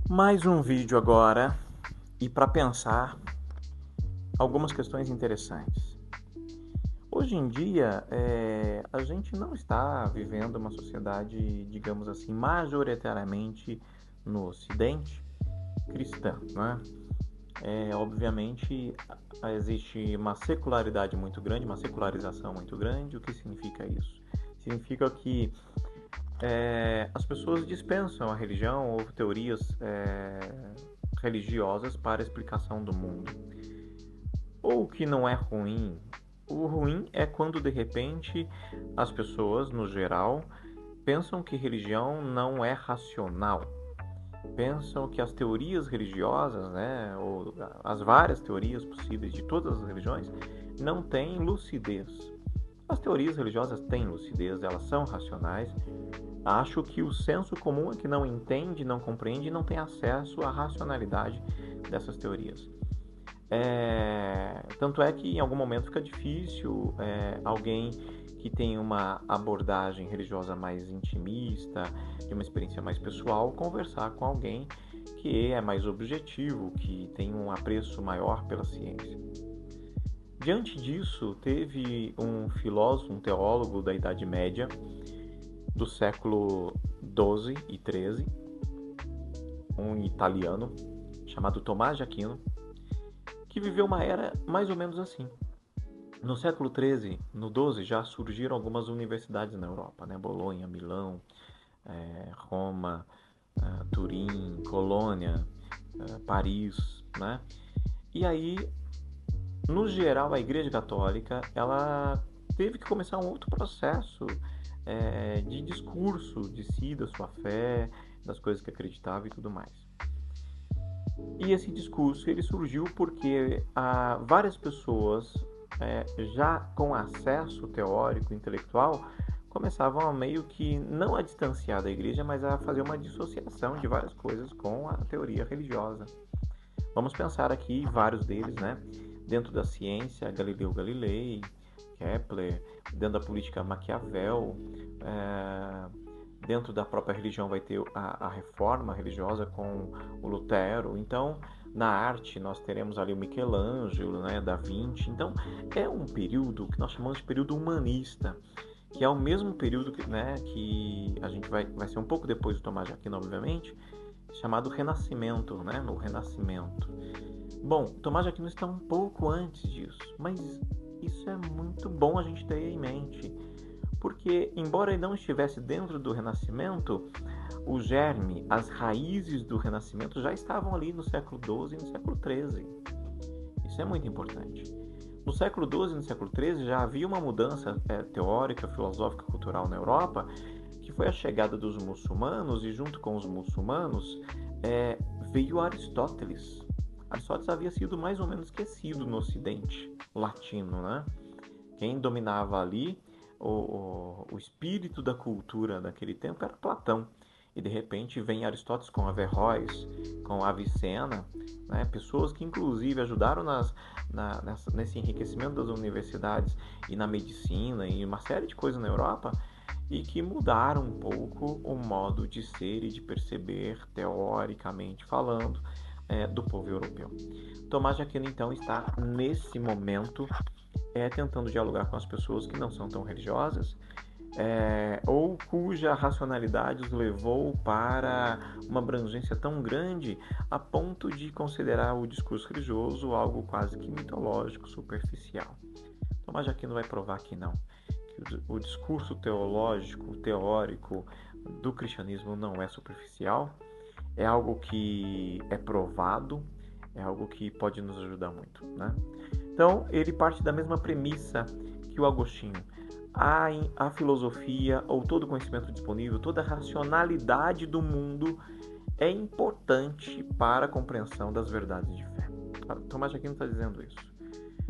Mais um vídeo agora e para pensar algumas questões interessantes. Hoje em dia, a gente não está vivendo uma sociedade, digamos assim, majoritariamente no Ocidente cristã, né? Obviamente, existe uma secularidade muito grande, uma secularização muito grande. O que significa isso? Significa que as pessoas dispensam a religião ou teorias religiosas para a explicação do mundo. Ou o que não é ruim. O ruim é quando de repente as pessoas, no geral, pensam que religião não é racional. Pensam que as teorias religiosas, né, ou as várias teorias possíveis de todas as religiões, não têm lucidez. As teorias religiosas têm lucidez, elas são racionais. Acho que o senso comum é que não entende, não compreende e não tem acesso à racionalidade dessas teorias. Tanto é que em algum momento fica difícil alguém que tem uma abordagem religiosa mais intimista, de uma experiência mais pessoal, conversar com alguém que é mais objetivo, que tem um apreço maior pela ciência. Diante disso, teve um filósofo, um teólogo da Idade Média, do século XII e XIII, um italiano chamado Tomás de Aquino, que viveu uma era mais ou menos assim. No século XIII, no XII, já surgiram algumas universidades na Europa, né? Bolonha, Milão, Roma, Turim, Colônia, Paris, né? E aí, no geral, a Igreja Católica, ela teve que começar um outro processo de discurso de si, da sua fé, das coisas que acreditava e tudo mais. E esse discurso ele surgiu porque várias pessoas, já com acesso teórico, intelectual, começavam a meio que não a distanciar da igreja, mas a fazer uma dissociação de várias coisas com a teoria religiosa. Vamos pensar aqui vários deles, né? Dentro da ciência, Galileu Galilei, Kepler, dentro da política Maquiavel, dentro da própria religião vai ter a reforma religiosa com o Lutero. Então, na arte nós teremos ali o Michelangelo, né, Da Vinci. Então, é um período que nós chamamos de período humanista, que é o mesmo período que a gente vai ser um pouco depois do Tomás de Aquino, obviamente, chamado Renascimento, né, no Renascimento. Bom, Tomás de Aquino está um pouco antes disso, mas isso é muito bom a gente ter em mente, porque embora ele não estivesse dentro do Renascimento, o germe, as raízes do Renascimento já estavam ali no século XII e no século XIII. Isso é muito importante. No século XII e no século XIII já havia uma mudança teórica, filosófica, cultural na Europa, que foi a chegada dos muçulmanos, e junto com os muçulmanos veio Aristóteles. Aristóteles havia sido mais ou menos esquecido no Ocidente latino, né? Quem dominava ali o espírito da cultura daquele tempo era Platão. E de repente vem Aristóteles com Averroes, com Avicena, né? Pessoas que inclusive ajudaram nesse enriquecimento das universidades e na medicina e uma série de coisas na Europa, e que mudaram um pouco o modo de ser e de perceber, teoricamente falando, do povo europeu. Tomás de Aquino, então, está nesse momento tentando dialogar com as pessoas que não são tão religiosas, ou cuja racionalidade os levou para uma abrangência tão grande a ponto de considerar o discurso religioso algo quase que mitológico, superficial. Tomás de Aquino vai provar que não, que o discurso teológico, teórico do cristianismo não é superficial, é algo que é provado, é algo que pode nos ajudar muito, né? Então, ele parte da mesma premissa que o Agostinho. A filosofia, ou todo o conhecimento disponível, toda a racionalidade do mundo é importante para a compreensão das verdades de fé. Tomás de Aquino está dizendo isso.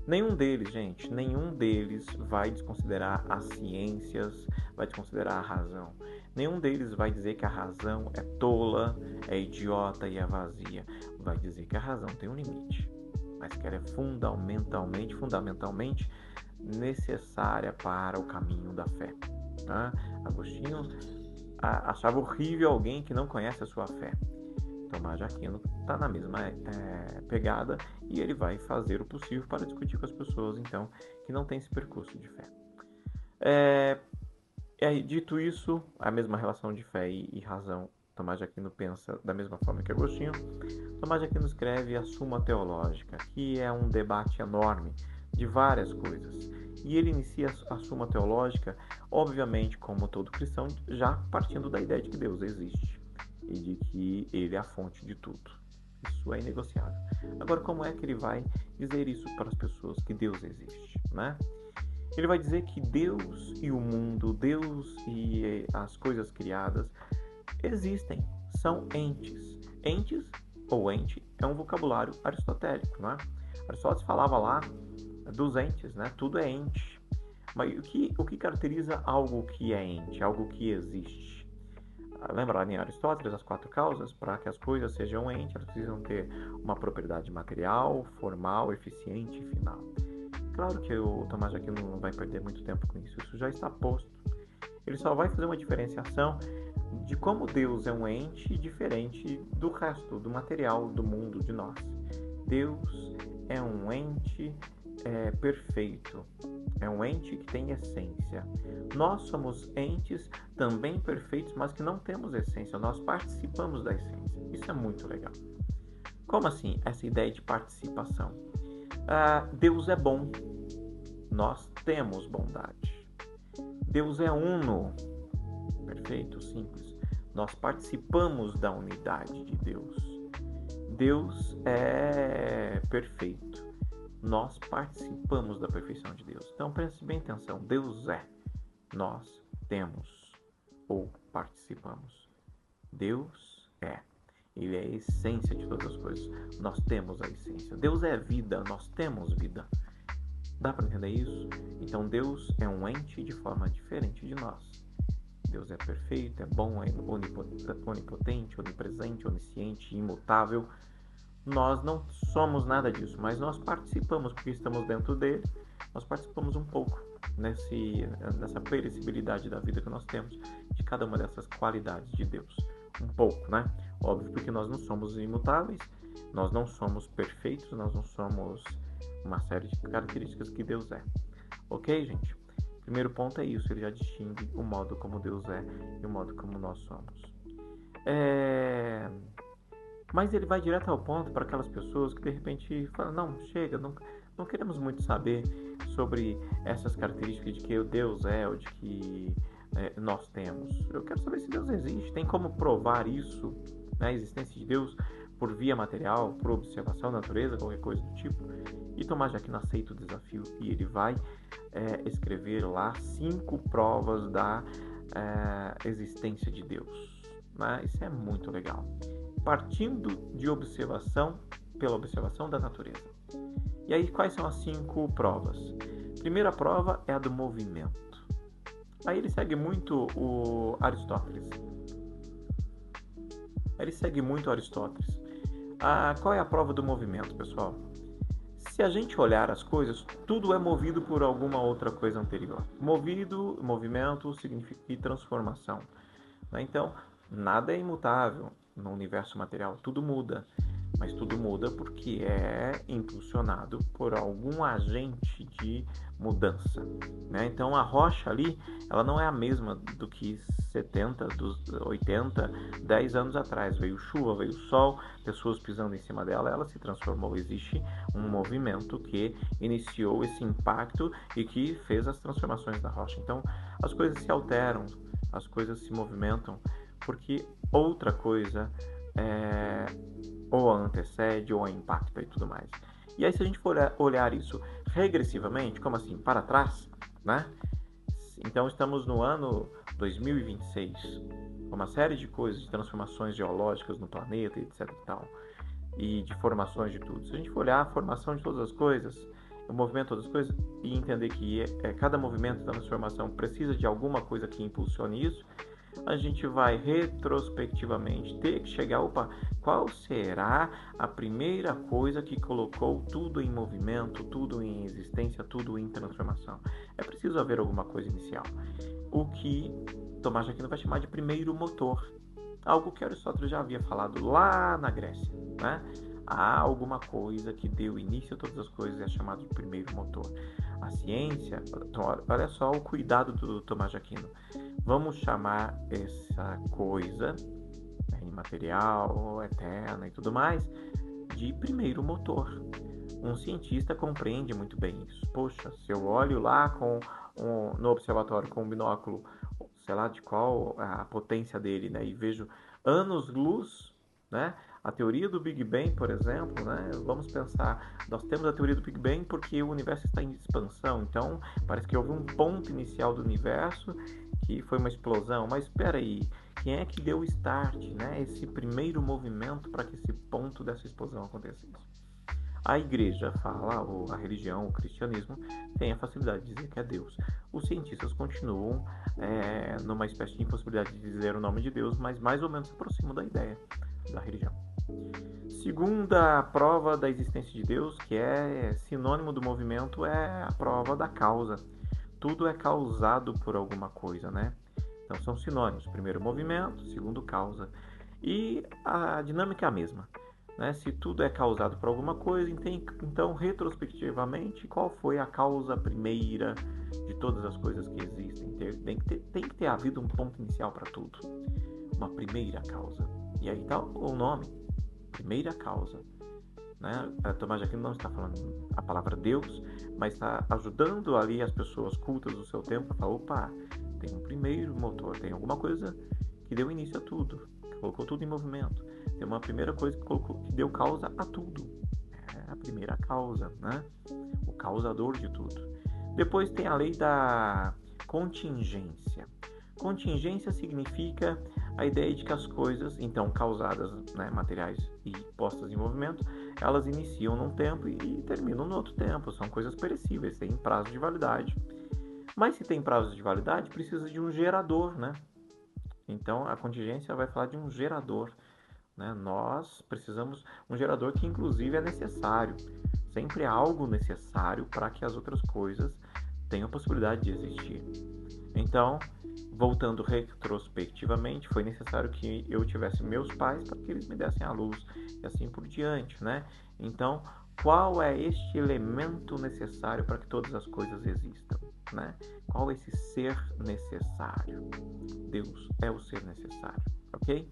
Nenhum deles, gente, nenhum deles vai desconsiderar as ciências, vai desconsiderar a razão. Nenhum deles vai dizer que a razão é tola, é idiota e é vazia. Vai dizer que a razão tem um limite, mas que ela é fundamentalmente necessária para o caminho da fé. Agostinho achava horrível alguém que não conhece a sua fé. Tomás de Aquino está na mesma pegada e ele vai fazer o possível para discutir com as pessoas, então, que não tem esse percurso de fé. Dito isso, a mesma relação de fé e razão, Tomás de Aquino pensa da mesma forma que Agostinho. Tomás de Aquino escreve a Suma Teológica, que é um debate enorme de várias coisas. E ele inicia a Suma Teológica, obviamente, como todo cristão, já partindo da ideia de que Deus existe e de que ele é a fonte de tudo. Isso é inegociável. Agora, como é que ele vai dizer isso para as pessoas que Deus existe, né? Ele vai dizer que Deus e o mundo, Deus e as coisas criadas existem, são entes. Entes ou ente é um vocabulário aristotélico, né? Aristóteles falava lá dos entes, né? Tudo é ente. Mas o que caracteriza algo que é ente, algo que existe? Lembra em Aristóteles as 4 causas? Para que as coisas sejam entes, elas precisam ter uma propriedade material, formal, eficiente e final. Claro que o Tomás de Aquino não vai perder muito tempo com isso, isso já está posto. Ele só vai fazer uma diferenciação de como Deus é um ente diferente do resto, do material, do mundo, de nós. Deus é um ente perfeito, é um ente que tem essência. Nós somos entes também perfeitos, mas que não temos essência, nós participamos da essência. Isso é muito legal. Como assim? Essa ideia de participação. Deus é bom, nós temos bondade. Deus é uno, perfeito, simples. Nós participamos da unidade de Deus. Deus é perfeito, nós participamos da perfeição de Deus. Então preste bem atenção, Deus é, nós temos ou participamos. Deus é. Ele é a essência de todas as coisas. Nós temos a essência. Deus é vida, nós temos vida. Dá para entender isso? Então Deus é um ente de forma diferente de nós. Deus é perfeito, é bom, é onipotente, onipresente, onisciente, imutável. Nós não somos nada disso, mas nós participamos porque estamos dentro dele. Nós participamos um pouco nessa perecibilidade da vida que nós temos, de cada uma dessas qualidades de Deus. Um pouco, né? Óbvio, porque nós não somos imutáveis, nós não somos perfeitos, nós não somos uma série de características que Deus é. Ok, gente? Primeiro ponto é isso, ele já distingue o modo como Deus é e o modo como nós somos. Mas ele vai direto ao ponto para aquelas pessoas que de repente falam, não, chega, não queremos muito saber sobre essas características de que Deus é ou de que nós temos. Eu quero saber se Deus existe. Tem como provar isso, né, a existência de Deus por via material, por observação da natureza, qualquer coisa do tipo. E Tomás de Aquino aceita o desafio e ele vai escrever lá 5 provas da existência de Deus. Né? Isso é muito legal. Partindo de pela observação da natureza. E aí, quais são as 5 provas? Primeira prova é a do movimento. Aí ele segue muito o Aristóteles. Qual é a prova do movimento, pessoal? Se a gente olhar as coisas, tudo é movido por alguma outra coisa anterior. Movimento significa transformação. Então, nada é imutável no universo material, tudo muda. Mas tudo muda porque é impulsionado por algum agente de mudança, né? Então a rocha ali, ela não é a mesma do que 70, dos 80, 10 anos atrás. Veio chuva, veio sol, pessoas pisando em cima dela, ela se transformou. Existe um movimento que iniciou esse impacto e que fez as transformações da rocha. Então as coisas se alteram, as coisas se movimentam porque outra coisa ou a antecede, ou a impacta e tudo mais. E aí, se a gente for olhar isso regressivamente, como assim, para trás, né? Então, estamos no ano 2026, uma série de coisas, de transformações geológicas no planeta, etc e tal, e de formações de tudo. Se a gente for olhar a formação de todas as coisas, o movimento de todas as coisas, e entender que cada movimento da transformação precisa de alguma coisa que impulsione isso, a gente vai retrospectivamente ter que chegar, qual será a primeira coisa que colocou tudo em movimento, tudo em existência, tudo em transformação? É preciso haver alguma coisa inicial. O que Tomás de Aquino vai chamar de primeiro motor. algo que Aristóteles já havia falado lá na Grécia, né? Há alguma coisa que deu início a todas as coisas e é chamado de primeiro motor. A ciência, então, olha só o cuidado do Tomás de Aquino. Vamos chamar essa coisa, imaterial, eterna e tudo mais, de primeiro motor. Um cientista compreende muito bem isso. Poxa, se eu olho lá no observatório com um binóculo, sei lá de qual a potência dele, né, e vejo anos-luz, né? A teoria do Big Bang, por exemplo, né? Vamos pensar, nós temos a teoria do Big Bang porque o universo está em expansão, então parece que houve um ponto inicial do universo que foi uma explosão, mas espera aí, quem é que deu o start, né? Esse primeiro movimento para que esse ponto dessa explosão acontecesse? A igreja fala, ou a religião, o cristianismo, tem a facilidade de dizer que é Deus. Os cientistas continuam numa espécie de impossibilidade de dizer o nome de Deus, mas mais ou menos se aproximam da ideia da religião. Segunda prova da existência de Deus, que é sinônimo do movimento, é a prova da causa. Tudo é causado por alguma coisa, né? Então são sinônimos. Primeiro, movimento, segundo, causa. E a dinâmica é a mesma. Né? Se tudo é causado por alguma coisa, então, retrospectivamente, qual foi a causa primeira de todas as coisas que existem? Tem que ter havido um ponto inicial para tudo. Uma primeira causa. E aí está o nome. Primeira causa. Né? Tomás de Aquino não está falando a palavra Deus, mas está ajudando ali as pessoas cultas do seu tempo a falar, opa, tem um primeiro motor, tem alguma coisa que deu início a tudo, que colocou tudo em movimento. Tem uma primeira coisa que deu causa a tudo. É a primeira causa, né? O causador de tudo. Depois tem a lei da contingência. Contingência significa a ideia de que as coisas, então causadas, né, materiais e postas em movimento, elas iniciam num tempo e terminam no outro tempo. São coisas perecíveis, têm prazo de validade. Mas se tem prazo de validade, precisa de um gerador, né? Então a contingência vai falar de um gerador. Né? Nós precisamos um gerador que inclusive é necessário. Sempre há algo necessário para que as outras coisas tenham a possibilidade de existir. Então, voltando retrospectivamente, foi necessário que eu tivesse meus pais para que eles me dessem a luz e assim por diante, né? Então, qual é este elemento necessário para que todas as coisas existam, né? Qual é esse ser necessário? Deus é o ser necessário, ok?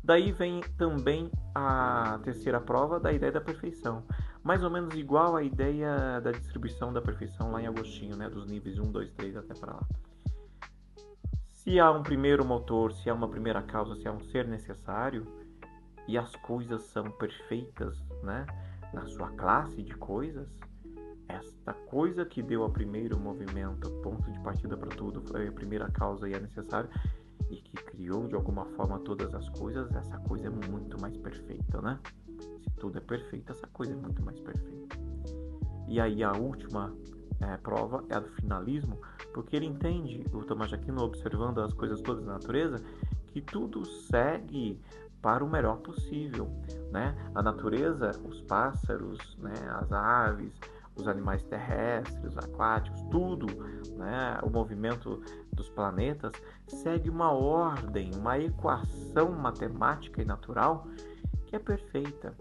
Daí vem também a terceira prova da ideia da perfeição. Mais ou menos igual à ideia da distribuição da perfeição lá em Agostinho, né? Dos níveis 1, 2, 3 até para lá. Se há um primeiro motor, se há uma primeira causa, se há um ser necessário, e as coisas são perfeitas, né? Na sua classe de coisas, esta coisa que deu o primeiro movimento, ponto de partida para tudo, foi a primeira causa e é necessário, e que criou de alguma forma todas as coisas, essa coisa é muito mais perfeita, né? Se tudo é perfeito, essa coisa é muito mais perfeita. E aí a última prova é a do finalismo, porque ele entende, o Tomás de Aquino, observando as coisas todas da natureza, que tudo segue para o melhor possível, né? A natureza, os pássaros, né? As aves, os animais terrestres, aquáticos, tudo, né? O movimento dos planetas segue uma ordem, uma equação matemática e natural que é perfeita.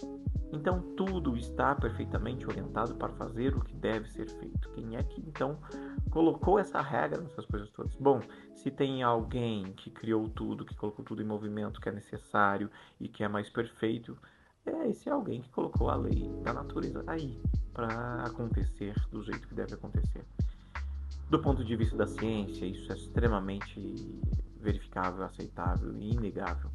Então tudo está perfeitamente orientado para fazer o que deve ser feito. Quem é que então colocou essa regra nessas coisas todas? Bom, se tem alguém que criou tudo, que colocou tudo em movimento, que é necessário e que é mais perfeito, esse é alguém que colocou a lei da natureza aí para acontecer do jeito que deve acontecer. Do ponto de vista da ciência, isso é extremamente verificável, aceitável e inegável.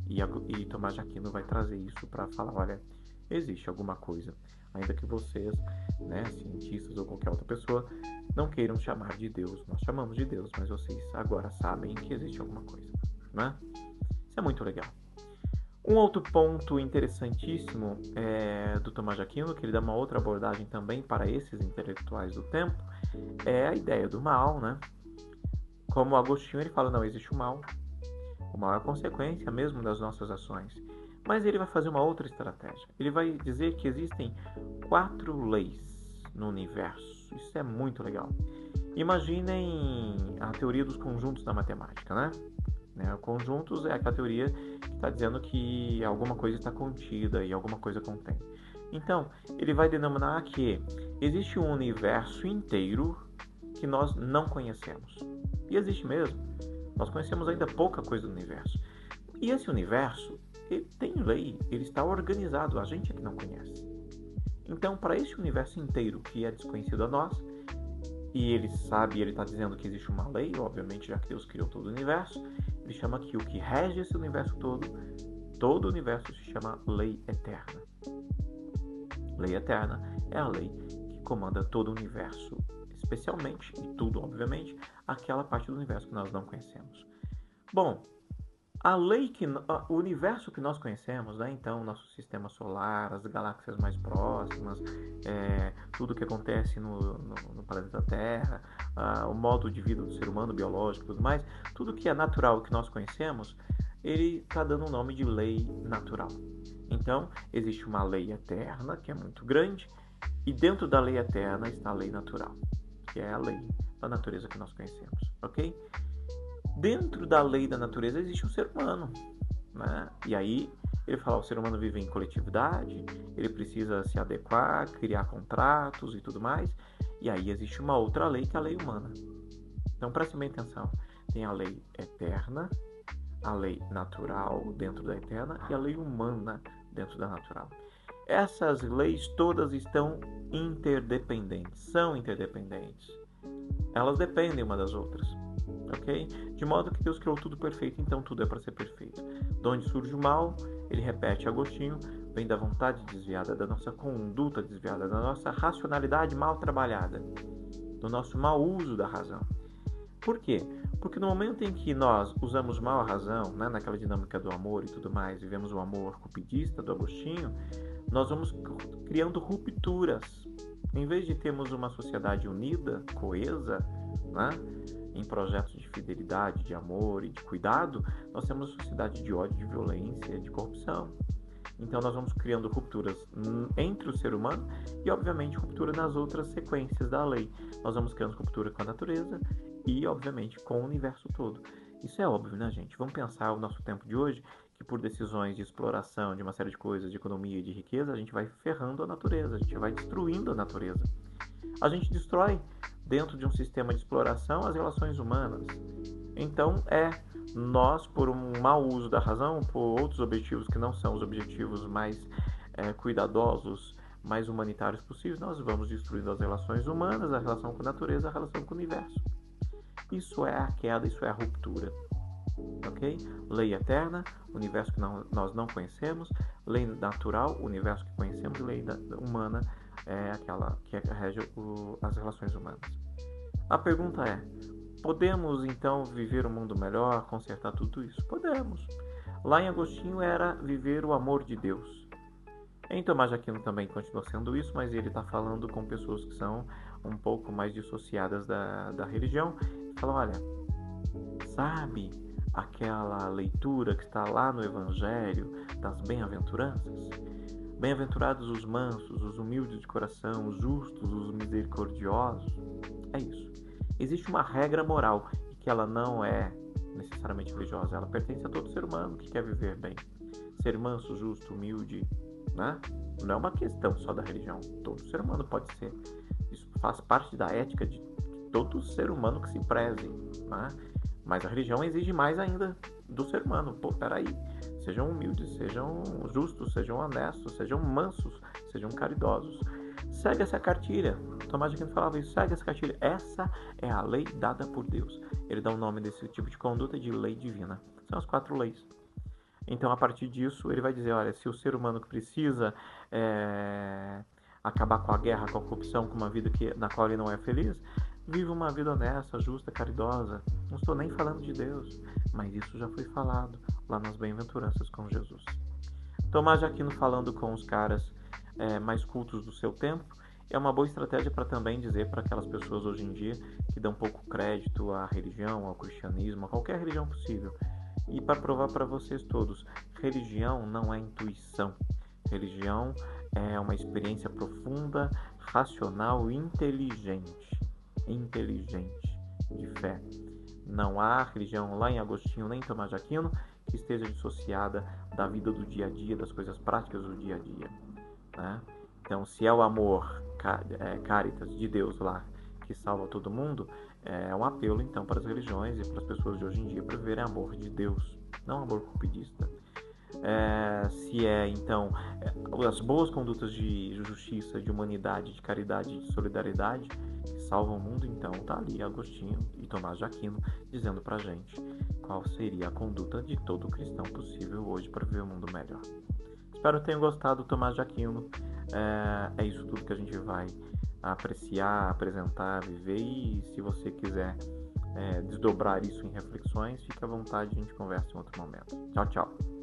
E Tomás de Aquino vai trazer isso para falar, olha, existe alguma coisa, ainda que vocês, né, cientistas ou qualquer outra pessoa, não queiram chamar de Deus. Nós chamamos de Deus, mas vocês agora sabem que existe alguma coisa, né? Isso é muito legal. Um outro ponto interessantíssimo do Tomás de Aquino, que ele dá uma outra abordagem também para esses intelectuais do tempo, é a ideia do mal, né? Como Agostinho, ele fala, não existe o mal. O mal é a consequência mesmo das nossas ações. Mas ele vai fazer uma outra estratégia. Ele vai dizer que existem 4 leis no universo. Isso é muito legal. Imaginem a teoria dos conjuntos na matemática, né? né? Conjuntos é aquela teoria que está dizendo que alguma coisa está contida e alguma coisa contém. Então, ele vai denominar que existe um universo inteiro que nós não conhecemos. E existe mesmo. Nós conhecemos ainda pouca coisa do universo. E esse universo, ele tem lei, ele está organizado, a gente é que não conhece. Então, para esse universo inteiro que é desconhecido a nós, e ele sabe, ele está dizendo que existe uma lei, obviamente, já que Deus criou todo o universo, ele chama que o que rege esse universo todo o universo se chama lei eterna. Lei eterna é a lei que comanda todo o universo, especialmente, e tudo, obviamente, aquela parte do universo que nós não conhecemos. Bom, o universo que nós conhecemos, né? Então, nosso sistema solar, as galáxias mais próximas, tudo que acontece no planeta Terra, o modo de vida do ser humano, biológico e tudo mais, tudo que é natural que nós conhecemos, ele está dando o nome de lei natural. Então, existe uma lei eterna, que é muito grande, e dentro da lei eterna está a lei natural, que é a lei da natureza que nós conhecemos, ok? Dentro da lei da natureza existe um ser humano, né? E aí ele fala, o ser humano vive em coletividade, ele precisa se adequar, criar contratos e tudo mais. E aí existe uma outra lei, que é a lei humana. Então prestem bem atenção. Tem a lei eterna, a lei natural dentro da eterna e a lei humana dentro da natural. Essas leis todas estão interdependentes, são interdependentes. Elas dependem uma das outras. Ok? De modo que Deus criou tudo perfeito, então tudo é para ser perfeito. De onde surge o mal, ele repete Agostinho, vem da vontade desviada, da nossa conduta desviada, da nossa racionalidade mal trabalhada, do nosso mau uso da razão. Por quê? Porque no momento em que nós usamos mal a razão, né, naquela dinâmica do amor e tudo mais, vivemos o amor cupidista do Agostinho, nós vamos criando rupturas. Em vez de termos uma sociedade unida, coesa, né, em projetos de fidelidade, de amor e de cuidado, nós temos uma sociedade de ódio, de violência, de corrupção. Então nós vamos criando rupturas entre o ser humano e, obviamente, ruptura nas outras sequências da lei. Nós vamos criando ruptura com a natureza e, obviamente, com o universo todo. Isso é óbvio, né, gente? Vamos pensar o nosso tempo de hoje, que por decisões de exploração de uma série de coisas, de economia e de riqueza, a gente vai ferrando a natureza, a gente vai destruindo a natureza. A gente destrói, dentro de um sistema de exploração, as relações humanas. Então, nós, por um mau uso da razão, por outros objetivos que não são os objetivos mais cuidadosos, mais humanitários possíveis, nós vamos destruindo as relações humanas, a relação com a natureza, a relação com o universo. Isso é a queda, isso é a ruptura. Ok? Lei eterna, universo que nós não conhecemos, lei natural, universo que conhecemos, e lei humana é aquela que rege as relações humanas. A pergunta é, podemos então viver um mundo melhor, consertar tudo isso? Podemos. Lá em Agostinho era viver o amor de Deus. Em Tomás de Aquino também continua sendo isso, mas ele está falando com pessoas que são um pouco mais dissociadas da religião. Falam, olha, sabe aquela leitura que está lá no Evangelho das bem-aventuranças? Bem-aventurados os mansos, os humildes de coração, os justos, os misericordiosos. É isso. Existe uma regra moral e que ela não é necessariamente religiosa, ela pertence a todo ser humano que quer viver bem. Ser manso, justo, humilde, né? Não é uma questão só da religião. Todo ser humano pode ser. Isso faz parte da ética de todo ser humano que se preze, né? Mas a religião exige mais ainda do ser humano. Pô, peraí. Sejam humildes, sejam justos, sejam honestos, sejam mansos, sejam caridosos. Segue essa cartilha. Tomás de Aquino falava isso, segue essa cartilha. Essa é a lei dada por Deus. Ele dá o nome desse tipo de conduta de lei divina. São as 4 leis. Então, a partir disso, ele vai dizer, olha, se o ser humano que precisa acabar com a guerra, com a corrupção, com uma vida na qual ele não é feliz, viva uma vida honesta, justa, caridosa. Não estou nem falando de Deus, mas isso já foi falado lá nas bem-aventuranças com Jesus. Tomás de Aquino falando com os caras mais cultos do seu tempo é uma boa estratégia para também dizer para aquelas pessoas hoje em dia que dão pouco crédito à religião, ao cristianismo, a qualquer religião possível. E para provar para vocês todos, religião não é intuição. Religião é uma experiência profunda, racional e inteligente de fé. Não há religião lá em Agostinho nem em Tomás de Aquino que esteja dissociada da vida do dia a dia, das coisas práticas do dia a dia, né? Então, se é o amor, caritas, de Deus lá, que salva todo mundo, é um apelo, então, para as religiões e para as pessoas de hoje em dia para viverem amor de Deus, não amor cupidista. Se é, então, as boas condutas de justiça, de humanidade, de caridade, de solidariedade que salvam o mundo, então tá ali Agostinho e Tomás de Aquino dizendo pra gente qual seria a conduta de todo cristão possível hoje para viver um mundo melhor. Espero que tenham gostado do Tomás de Aquino. É isso tudo que a gente vai apreciar, apresentar, viver, e se você quiser desdobrar isso em reflexões, fique à vontade, a gente conversa em outro momento. Tchau, tchau.